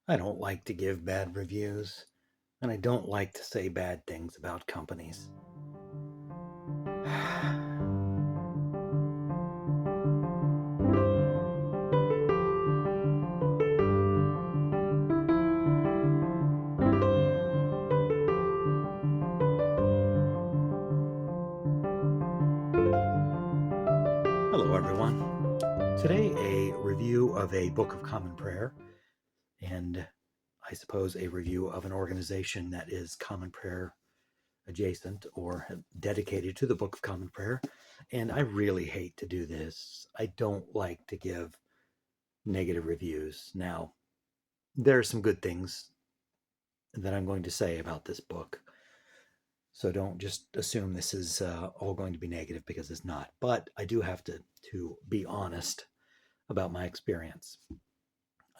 I don't like to give bad reviews, and I don't like to say bad things about companies. Hello, everyone. Today, a review of a Book of Common Prayer, and I suppose a review of an organization that is Common Prayer adjacent or dedicated to the Book of Common Prayer. And I really hate to do this. I don't like to give negative reviews. Now, there are some good things that I'm going to say about this book. So don't just assume this is all going to be negative, because it's not. But I do have to be honest about my experience.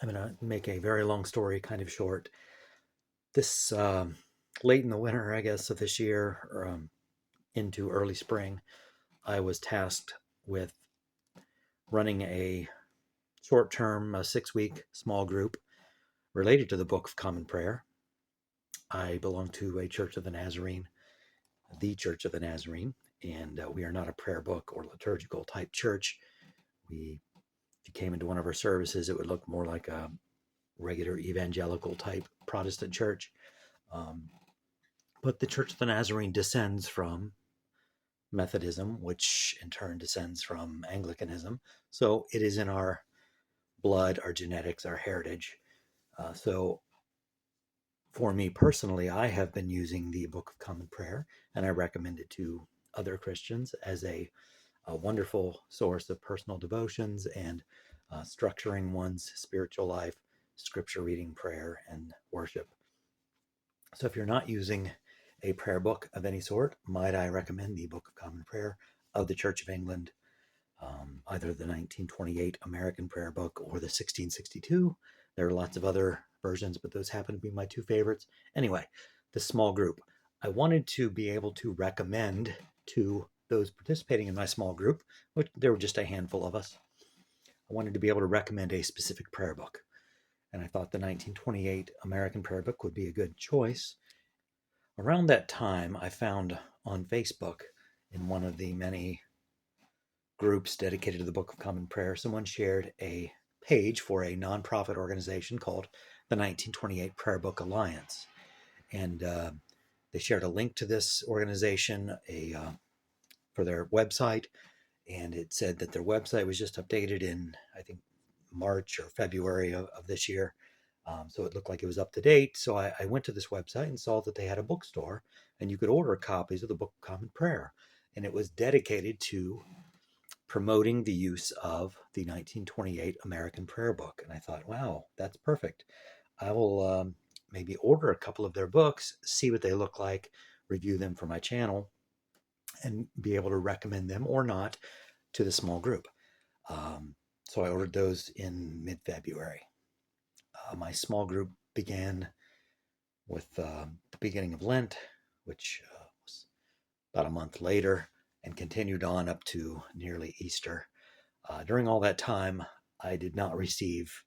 I'm going to make a very long story kind of short. This late in the winter, I guess, of this year, or into early spring, I was tasked with running a short-term, 6-week small group related to the Book of Common Prayer. I belong to a Church of the Nazarene, the Church of the Nazarene, and we are not a prayer book or liturgical type church. If you came into one of our services, it would look more like a regular evangelical type Protestant church. But the Church of the Nazarene descends from Methodism, which in turn descends from Anglicanism. So it is in our blood, our genetics, our heritage. So for me personally, I have been using the Book of Common Prayer, and I recommend it to other Christians as a wonderful source of personal devotions and structuring one's spiritual life, scripture reading, prayer, and worship. So if you're not using a prayer book of any sort, might I recommend the Book of Common Prayer of the Church of England, either the 1928 American Prayer Book or the 1662. There are lots of other versions, but those happen to be my two favorites. Anyway, the small group. I wanted to be able to recommend to those participating in my small group, which there were just a handful of us, I wanted to be able to recommend a specific prayer book. And I thought the 1928 American Prayer Book would be a good choice. Around that time, I found on Facebook, in one of the many groups dedicated to the Book of Common Prayer, someone shared a page for a nonprofit organization called the 1928 Prayer Book Alliance. And they shared a link to this organization for their website, and it said that their website was just updated in, I think, March or February of this year. So it looked like it was up to date. So I went to this website and saw that they had a bookstore, and you could order copies of the Book of Common Prayer. And it was dedicated to promoting the use of the 1928 American Prayer Book. And I thought, wow, that's perfect. I will maybe order a couple of their books, see what they look like, review them for my channel, and be able to recommend them or not to the small group. So I ordered those in mid-February. My small group began with the beginning of Lent, which was about a month later, and continued on up to nearly Easter. During all that time, I did not receive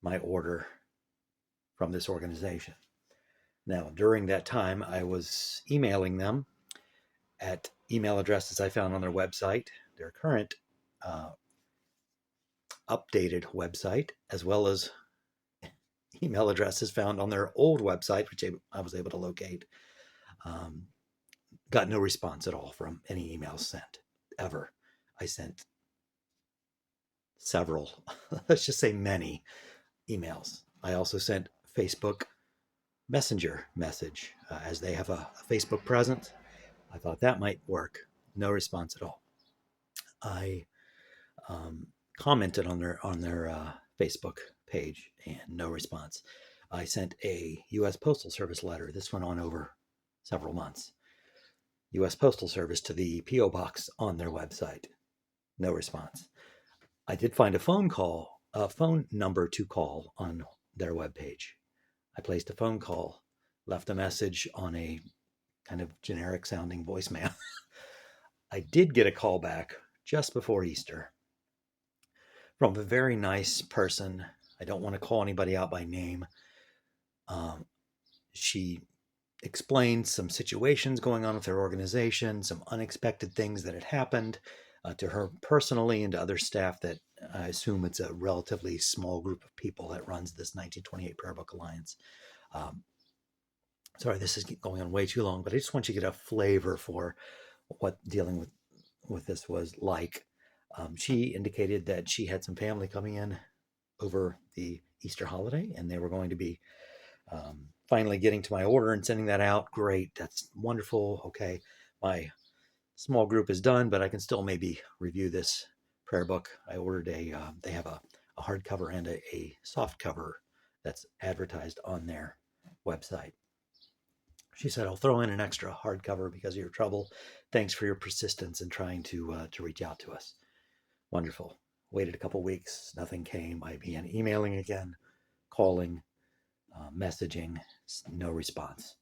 my order from this organization. Now, during that time, I was emailing them at email addresses I found on their website, their current updated website, as well as email addresses found on their old website, which I was able to locate. Got no response at all from any emails sent, ever. I sent several, let's just say many emails. I also sent Facebook Messenger message, as they have a Facebook presence. I thought that might work. No response at all. I commented on their Facebook page, and no response. I sent a U.S. Postal Service letter. This went on over several months. U.S. Postal Service to the P.O. Box on their website. No response. I did find a phone number to call on their webpage. I placed a phone call, left a message on a kind of generic sounding voicemail. I did get a call back just before Easter from a very nice person I don't want to call anybody out by name. She explained some situations going on with her organization, some unexpected things that had happened to her personally and to other staff that I assume it's a relatively small group of people that runs this 1928 Prayer Book Alliance. Sorry, this is going on way too long, but I just want you to get a flavor for what dealing with this was like. She indicated that she had some family coming in over the Easter holiday, and they were going to be finally getting to my order and sending that out. Great, that's wonderful. Okay, my small group is done, but I can still maybe review this prayer book. I ordered they have a hardcover and a soft cover that's advertised on their website. She said, I'll throw in an extra hardcover because of your trouble. Thanks for your persistence in trying to reach out to us. Wonderful. Waited a couple weeks. Nothing came. I began emailing again, calling, messaging. No response.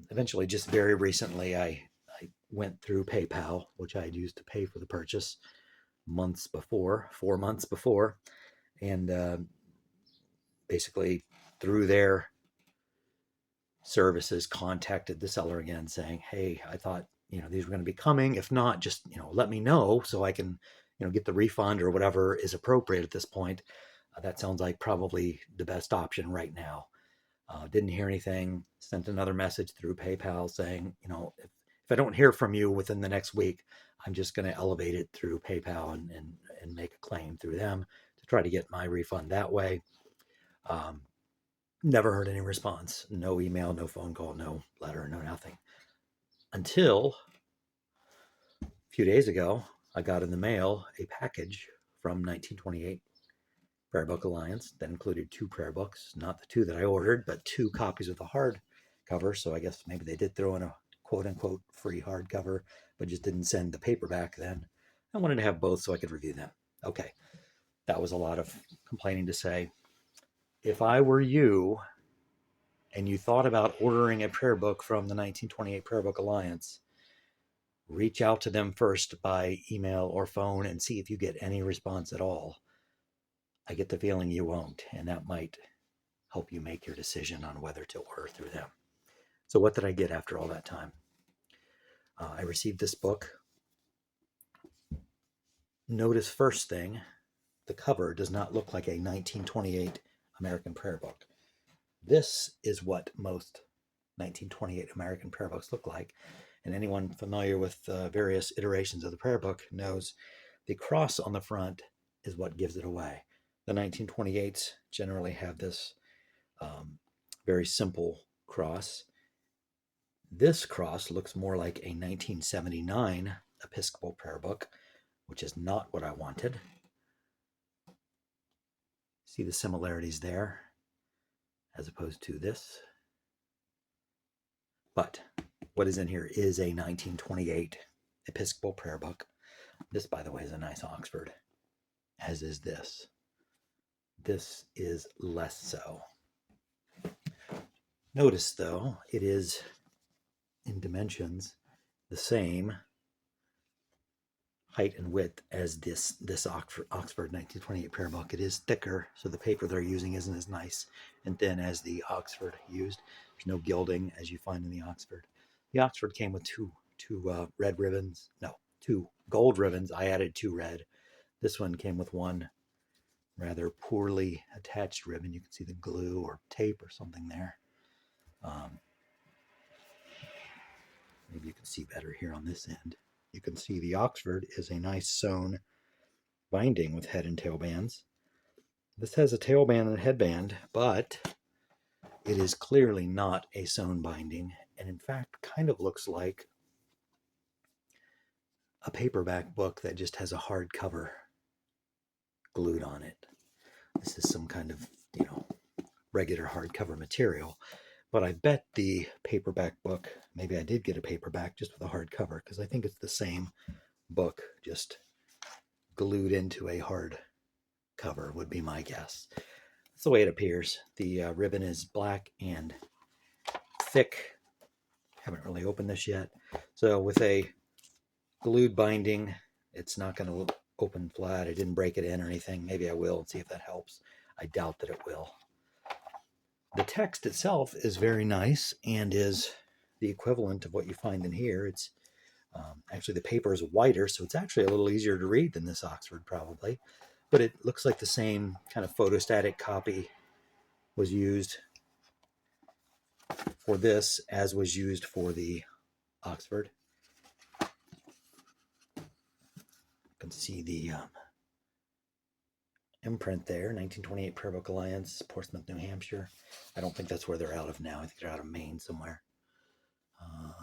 Eventually, just very recently, I went through PayPal, which I had used to pay for the purchase 4 months before, and basically through their services contacted the seller again saying, hey, I thought these were going to be coming. If not, just let me know so I can get the refund or whatever is appropriate at this point. That sounds like probably the best option right now. Didn't hear anything. Sent another message through PayPal saying, if I don't hear from you within the next week, I'm just going to elevate it through PayPal and make a claim through them to try to get my refund that way. Never heard any response. No email, no phone call, no letter, no nothing. Until a few days ago, I got in the mail a package from 1928 Prayer Book Alliance that included 2 prayer books, not the 2 that I ordered, but 2 copies of the hardcover. So I guess maybe they did throw in a quote-unquote free hardcover, but just didn't send the paperback then. I wanted to have both so I could review them. Okay, that was a lot of complaining to say. If I were you and you thought about ordering a prayer book from the 1928 Prayer Book Alliance, reach out to them first by email or phone and see if you get any response at all. I get the feeling you won't, and that might help you make your decision on whether to order through them. So what did I get after all that time? I received this book. Notice first thing, the cover does not look like a 1928 American prayer book. This is what most 1928 American prayer books look like. And anyone familiar with various iterations of the prayer book knows the cross on the front is what gives it away. The 1928s generally have this very simple cross. This cross looks more like a 1979 Episcopal prayer book, which is not what I wanted. See the similarities there as opposed to this. But what is in here is a 1928 Episcopal prayer book. This, by the way, is a nice Oxford, as is this. This is less so. Notice, though, it is in dimensions the same height and width as this Oxford 1928 prayer book. It is thicker, so the paper they're using isn't as nice and thin as the Oxford used. There's no gilding as you find in the Oxford. The Oxford came with two red ribbons. No, 2 gold ribbons. I added 2 red. This one came with 1 rather poorly attached ribbon. You can see the glue or tape or something there. Maybe you can see better here on this end. You can see the Oxford is a nice sewn binding with head and tail bands. This has a tailband and a headband, but it is clearly not a sewn binding, and in fact kind of looks like a paperback book that just has a hard cover glued on it. This is some kind of, regular hardcover material. But I bet the paperback book, maybe I did get a paperback just with a hardcover, because I think it's the same book, just glued into a hard cover would be my guess. That's the way it appears. The ribbon is black and thick. Haven't really opened this yet. So with a glued binding, it's not going to open flat. I didn't break it in or anything. Maybe I will and see if that helps. I doubt that it will. The text itself is very nice and is the equivalent of what you find in here. It's actually, the paper is whiter, so it's actually a little easier to read than this Oxford, probably. But it looks like the same kind of photostatic copy was used for this as was used for the Oxford. You can see the imprint there, 1928 Prayer Book Alliance, Portsmouth, New Hampshire. I don't think that's where they're out of now. I think they're out of Maine somewhere. You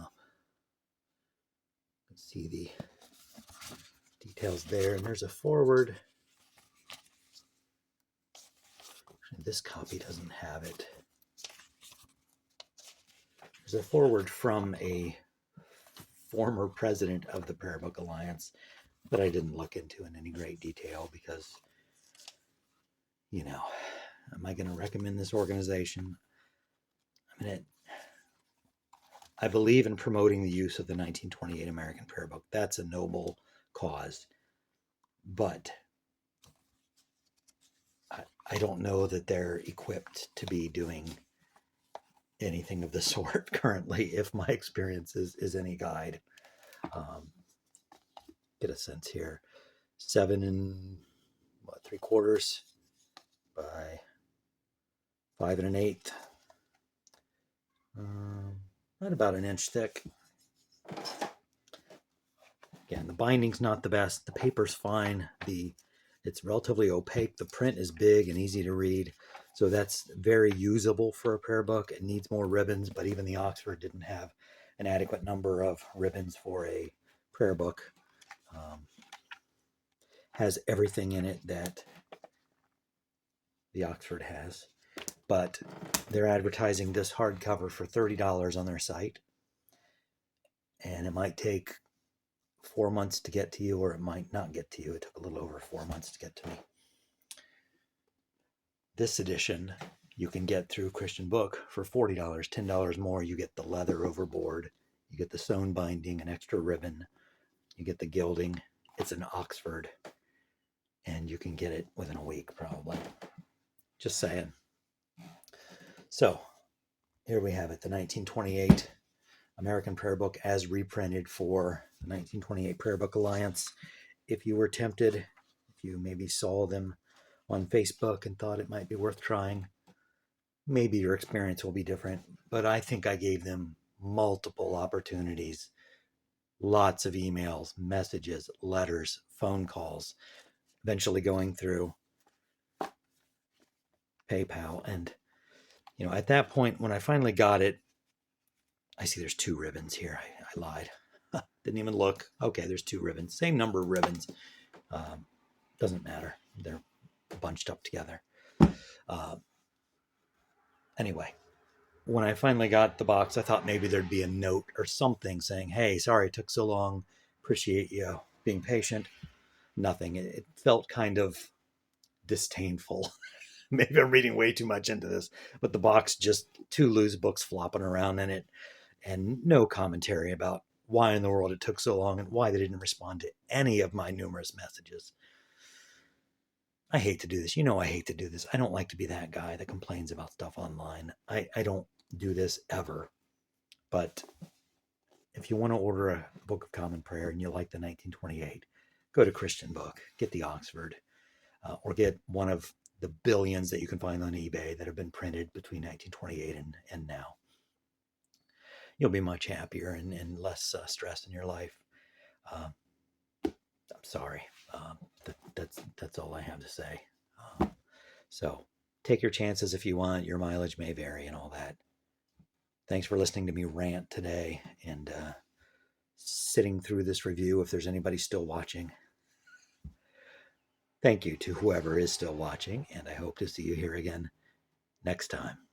can see the details there, and there's a forward. This copy doesn't have it. There's a forward from a former president of the Prayer Book Alliance that I didn't look into in any great detail because, you know, am I going to recommend this organization? I believe in promoting the use of the 1928 American Prayer Book. That's a noble cause. But I don't know that they're equipped to be doing anything of the sort currently, if my experience is any guide. Get a sense here. 7 3/4 by 5 1/8. Right about an inch thick. Again, the binding's not the best. The paper's fine. It's relatively opaque. The print is big and easy to read. So that's very usable for a prayer book. It needs more ribbons, but even the Oxford didn't have an adequate number of ribbons for a prayer book. Has everything in it that the Oxford has. But they're advertising this hardcover for $30 on their site. And it might take 4 months to get to you, or it might not get to you. It took a little over 4 months to get to me. This edition you can get through Christian Book for $40, $10 more. You get the leather overboard, you get the sewn binding, an extra ribbon, you get the gilding. It's an Oxford, and you can get it within a week probably. Just saying. So here we have it, the 1928 American Prayer Book as reprinted for the 1928 Prayer Book Alliance. If you were tempted, if you maybe saw them on Facebook and thought it might be worth trying, maybe your experience will be different. But I think I gave them multiple opportunities, lots of emails, messages, letters, phone calls, eventually going through PayPal. And, at that point, when I finally got it, I see there's 2 ribbons here. I lied. Didn't even look. Okay, there's 2 ribbons. Same number of ribbons. Doesn't matter. They're bunched up together. Anyway, when I finally got the box, I thought maybe there'd be a note or something saying, hey, sorry it took so long. Appreciate you being patient. Nothing. It felt kind of disdainful. Maybe I'm reading way too much into this, but the box, just 2 loose books flopping around in it, and no commentary about why in the world it took so long and why they didn't respond to any of my numerous messages. I hate to do this. I hate to do this. I don't like to be that guy that complains about stuff online. I don't do this ever. But if you want to order a Book of Common Prayer and you like the 1928, go to Christian Book, get the Oxford, or get one of the billions that you can find on eBay that have been printed between 1928 and now. You'll be much happier and less stress in your life. I'm sorry. That's all I have to say. So take your chances if you want. Your mileage may vary and all that. Thanks for listening to me rant today and sitting through this review. If there's anybody still watching, thank you to whoever is still watching, and I hope to see you here again next time.